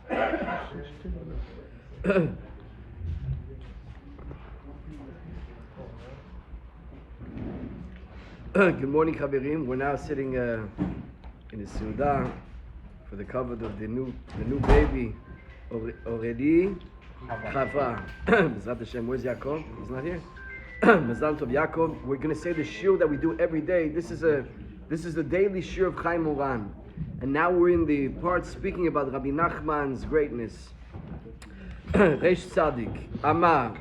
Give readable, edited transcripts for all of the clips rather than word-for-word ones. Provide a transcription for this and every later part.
Good morning, Chaverim. We're now sitting in the Suda for the cover of the new baby already. Chava. Bezrat Hashem. Where's Yaakov? He's not here. Mazal Tov Yaakov. We're going to say the shir that we do every day. This is the daily shir of Chaye Moharan. And now we're in the part speaking about Rabbi Nachman's greatness. Reish Tzadik. Amar.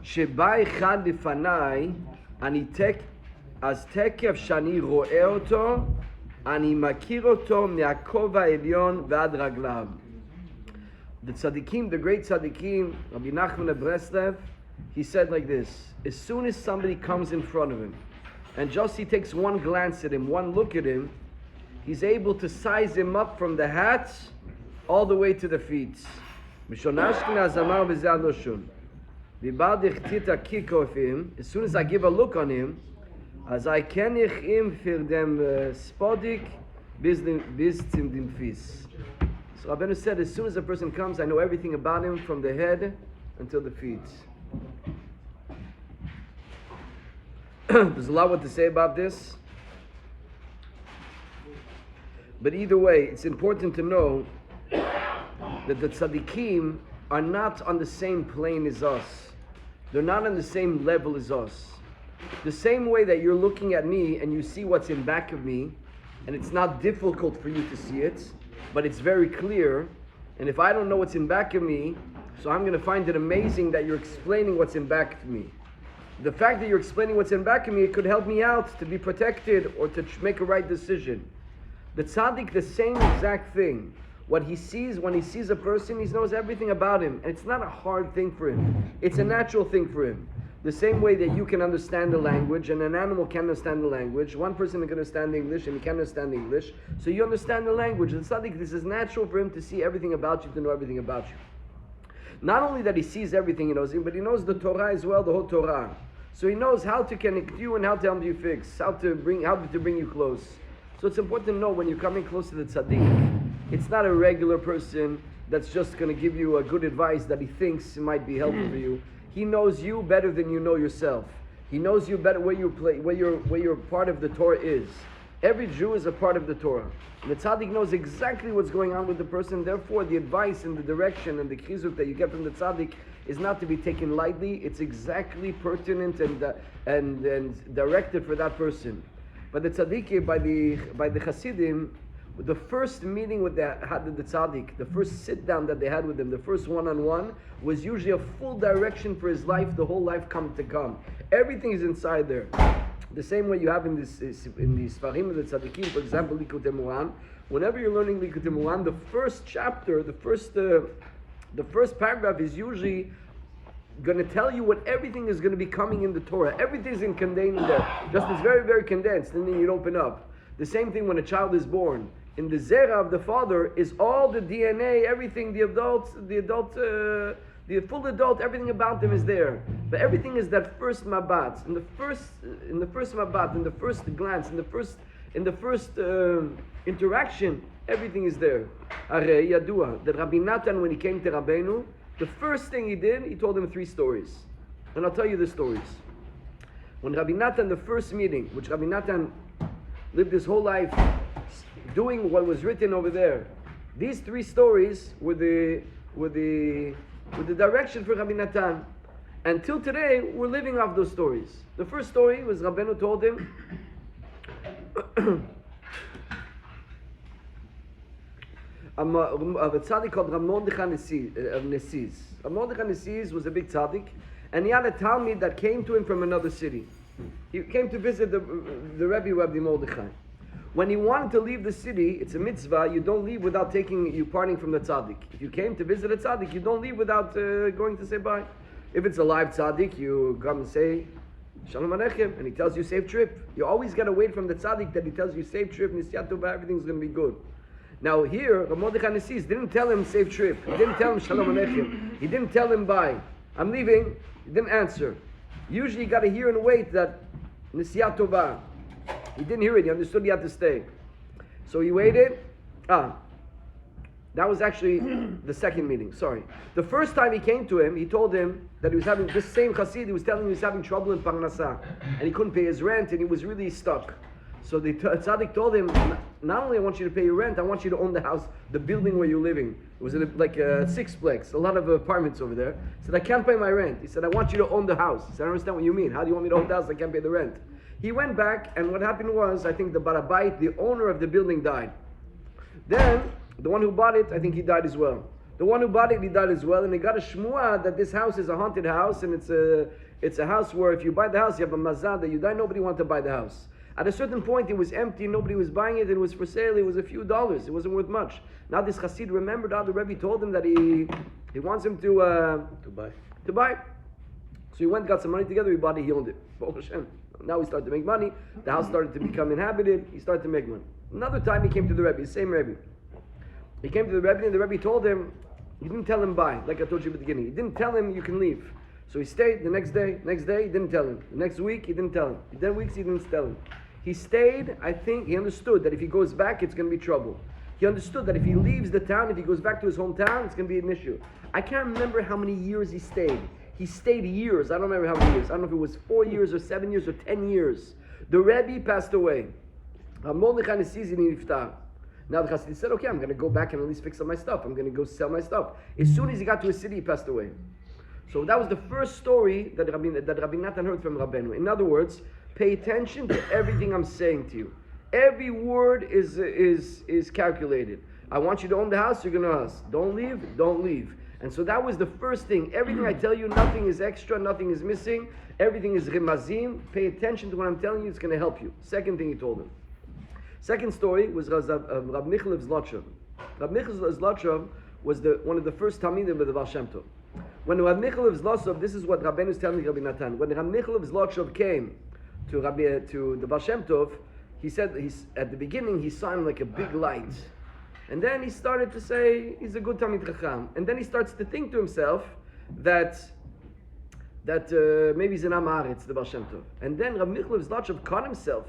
Sheba echad lefanai ani אז תקף שאני רואה אותו, אני מכיר אותו מהכובע העליון ועד רגליו. The tzaddikim, the great tzaddikim, Rabbi Nachman of Breslev, he said like this: as soon as somebody comes in front of him, and just he takes one glance at him, one look at him, he's able to size him up from the hat all the way to the feet. As soon as I give a look on him, as I ken ich ihm für dem spodik bis zum dem Fies. So Rabbeinu said, as soon as a person comes, I know everything about him from the head until the feet. There's a lot what to say about this. But either way, it's important to know that the tzaddikim are not on the same plane as us. They're not on the same level as us. The same way that you're looking at me and you see what's in back of me, and it's not difficult for you to see it, but it's very clear, and if I don't know what's in back of me, so I'm going to find it amazing that you're explaining what's in back of me. The fact that you're explaining what's in back of me, it could help me out to be protected or to make a right decision. The tzaddik, the same exact thing. What he sees, when he sees a person, he knows everything about him, and it's not a hard thing for him. It's a natural thing for him. The same way that you can understand the language and an animal can understand the language. One person can understand English and he can understand English. So you understand the language. And tzaddik, this is natural for him to see everything about you, to know everything about you. Not only that he sees everything he knows, but he knows the Torah as well, the whole Torah. So he knows how to connect you and how to help you fix, how to bring you close. So it's important to know when you're coming close to the tzaddik, it's not a regular person that's just going to give you a good advice that he thinks might be helpful for you. He knows you better than you know yourself. He knows you better where your part of the Torah is. Every Jew is a part of the Torah. And the tzaddik knows exactly what's going on with the person. Therefore, the advice and the direction and the chizuk that you get from the tzaddik is not to be taken lightly. It's exactly pertinent and directed for that person. But the tzaddik, by the Hasidim, the first meeting with the tzaddik, the first sit down that they had with him, the first one-on-one, was usually a full direction for his life, the whole life to come. Everything is inside there. The same way you have in the Sfarim of the tzaddikim, for example, Likutei Moharan. Whenever you're learning Likutei Moharan, the first chapter, the first paragraph is usually going to tell you what everything is going to be coming in the Torah. Everything is contained there. Just it's very, very condensed, and then you open up. The same thing when a child is born. In the zera of the father is all the DNA, everything, the full adult, everything about them is there. But everything is that first mabat, in the first mabat, in the first glance, in the first interaction, everything is there. Arei yadua, that Rabbi Natan, when he came to Rabbeinu, the first thing he did, he told him 3 stories. And I'll tell you the stories. When Rabbi Natan, the first meeting, which Rabbi Natan lived his whole life doing what was written over there. These 3 stories were the direction for Rabbi Natan. Until today, we're living off those stories. The first story was Rabbeinu told him of a tzaddik called Rav Mordechai of Nesiz. Rav Mordechai Nesiz was a big tzaddik, and he had a talmid that came to him from another city. He came to visit the Rebbe Rabbi Mordechai. When he wanted to leave the city, it's a mitzvah, you don't leave without parting from the tzaddik. If you came to visit a tzaddik, you don't leave without going to say bye. If it's a live tzaddik, you come and say, Shalom Aleichem, and he tells you safe trip. You always got to wait from the tzaddik that he tells you safe trip, Nisiyat Tova, everything's going to be good. Now here, Rav Mordechai Nesiz didn't tell him safe trip. He didn't tell him Shalom Aleichem. He didn't tell him bye. I'm leaving. He didn't answer. Usually you got to hear and wait that Nisiyat Tova. He didn't hear it. He understood he had to stay. So he waited. That was actually the second meeting. Sorry. The first time he came to him, he told him that he was having, this same Chassid, he was telling him he was having trouble in Parnasah. And he couldn't pay his rent and he was really stuck. So the tzaddik told him, not only I want you to pay your rent, I want you to own the house, the building where you're living. It was like a sixplex, a lot of apartments over there. He said, I can't pay my rent. He said, I want you to own the house. He said, I don't understand what you mean. How do you want me to own the house? I can't pay the rent. He went back, and what happened was, I think the Barabait, the owner of the building, died. Then, the one who bought it, I think he died as well. The one who bought it, he died as well, and they got a shmua that this house is a haunted house, and it's a house where if you buy the house, you have a mazal that you die, nobody wanted to buy the house. At a certain point, it was empty, nobody was buying it, it was for sale, it was a few dollars, it wasn't worth much. Now this Chassid remembered how the Rebbe told him that he wants him to buy. So he went, got some money together, he bought it, he owned it. Now he started to make money, the house started to become inhabited, he started to make money. Another time he came to the Rebbe, the same Rebbe. He came to the Rebbe and the Rebbe told him, he didn't tell him buy, like I told you at the beginning. He didn't tell him you can leave. So he stayed the next day, he didn't tell him. The next week, he didn't tell him. Then weeks, he didn't tell him. He stayed, I think, he understood that if he goes back, it's going to be trouble. He understood that if he leaves the town, if he goes back to his hometown, it's going to be an issue. I can't remember how many years he stayed. He stayed years. I don't remember how many years. I don't know if it was 4 years or 7 years or 10 years. The Rebbe passed away. Now the Chassid said, okay, I'm going to go back and at least fix up my stuff. I'm going to go sell my stuff. As soon as he got to a city, he passed away. So that was the first story that Rabbi Natan heard from Rabbeinu. In other words, pay attention to everything I'm saying to you. Every word is calculated. I want you to own the house, you're going to house. Don't leave. And so that was the first thing. Everything I tell you, nothing is extra, nothing is missing. Everything is rimazim. Pay attention to what I'm telling you, it's going to help you. Second thing he told him. Second story was Rab Michal of Zlotchov. Rab Michal of Zlotchov was one of the first Talmidim of the Baal Shem Tov. When Rab Michal of Zlotchov, this is what Rabbeinu is telling Rabbi Natan. When Rab Michal of Zlotchov came to the Baal Shem Tov, he said at the beginning he saw him like a big light. And then he started to say he's a good Talmid Chacham. And then he starts to think to himself that maybe he's an Am Haaretz, the Baal Shem Tov. And then Rab Michal of Zlotchov caught himself.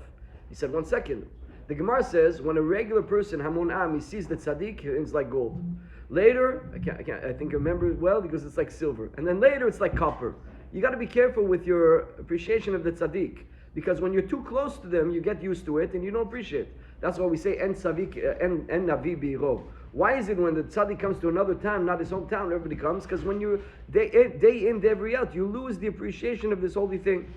He said, 1 second. The Gemara says when a regular person, Hamun Am, he sees the tzaddik, it's like gold. Later, I think I remember it well because it's like silver. And then later it's like copper. You got to be careful with your appreciation of the tzaddik. Because when you're too close to them, you get used to it and you don't appreciate it. That's why we say en navi biro. Why is it when the tzaddik comes to another town, not his hometown, everybody comes? Because when you day in, day out, you lose the appreciation of this holy thing.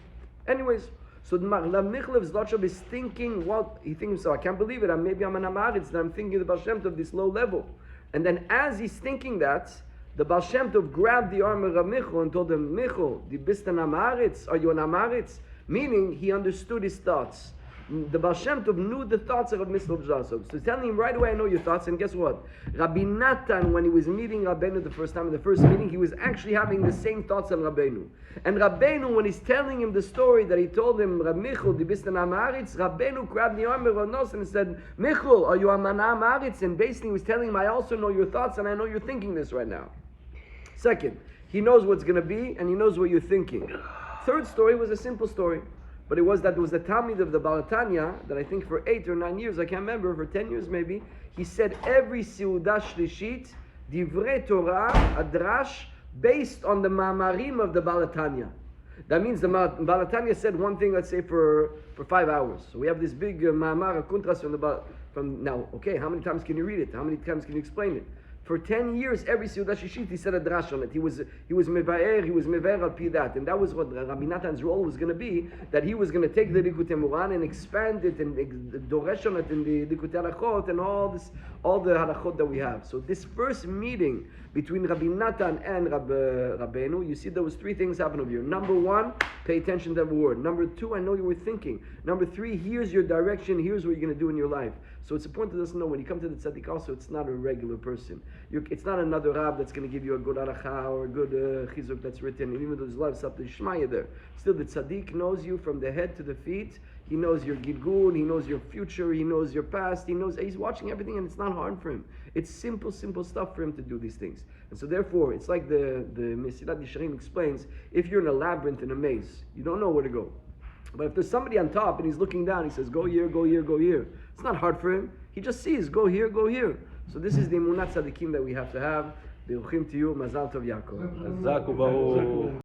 Anyways, so Rab Michal of Zlotchov is thinking, he thinks himself, I can't believe it, maybe I'm an Am Haaretz, and I'm thinking the Baal Shem Tov this low level. And then as he's thinking that, the Baal Shem Tov grabbed the arm of Rab Michal and told him, Michal, di bist an Am Haaretz? Are you an Am Haaretz? Meaning, he understood his thoughts. The Baal Shem Tov knew the thoughts of Rab Michal of Zlotchov. So he's telling him right away, I know your thoughts. And guess what? Rabbi Natan, when he was meeting Rabbeinu the first time, in the first meeting, he was actually having the same thoughts on Rabbeinu. And Rabbeinu, when he's telling him the story that he told him, Rab Michal, di bist an Am Haaretz, Rabbeinu grabbed the arm of Rav Nosson and said, Michal, are you an Am Haaretz? And basically he was telling him, I also know your thoughts and I know you're thinking this right now. Second, he knows what's going to be and he knows what you're thinking. Third story was a simple story. But it was the Talmid of the Baal Tanya that I think for 8 or 9 years, I can't remember, for 10 years maybe, he said every Seudah Shlishit, Divrei Torah, Adrash, based on the Ma'amarim of the Baal Tanya. That means the Baal Tanya said one thing, let's say, for 5 hours. So we have this big Ma'amar, Kuntras from now, okay, how many times can you read it? How many times can you explain it? For 10 years, every Seudah Shishit, he said a drash on it. He was mevaer al pi that. And that was what Rabbi Natan's role was going to be, that he was going to take the Likutei Moharan and expand it and doresh on it in the Likutei Halachot and all the halachot that we have. So this first meeting between Rabbi Natan and Rabbeinu, you see there was 3 things happen over here. Number 1, pay attention to every word. Number 2, I know you were thinking. Number 3, here's your direction, here's what you're going to do in your life. So it's important to us to know when you come to the tzaddik also, it's not a regular person. It's not another rab that's going to give you a good aracha or a good chizuk that's written. And even though there's a lot of stuff, there's shmaya there. Still, the tzaddik knows you from the head to the feet. He knows your gilgul, he knows your future, he knows your past, he's watching everything and it's not hard for him. It's simple stuff for him to do these things. And so therefore, it's like the Mesilat Yesharim explains, if you're in a labyrinth, in a maze, you don't know where to go. But if there's somebody on top and he's looking down, he says, go here, go here, go here. It's not hard for him. He just sees, go here, go here. So this is the emunat tzaddikim that we have to have. Beruchim tiyu, Mazal Tov Yaakov. חזק וברוך.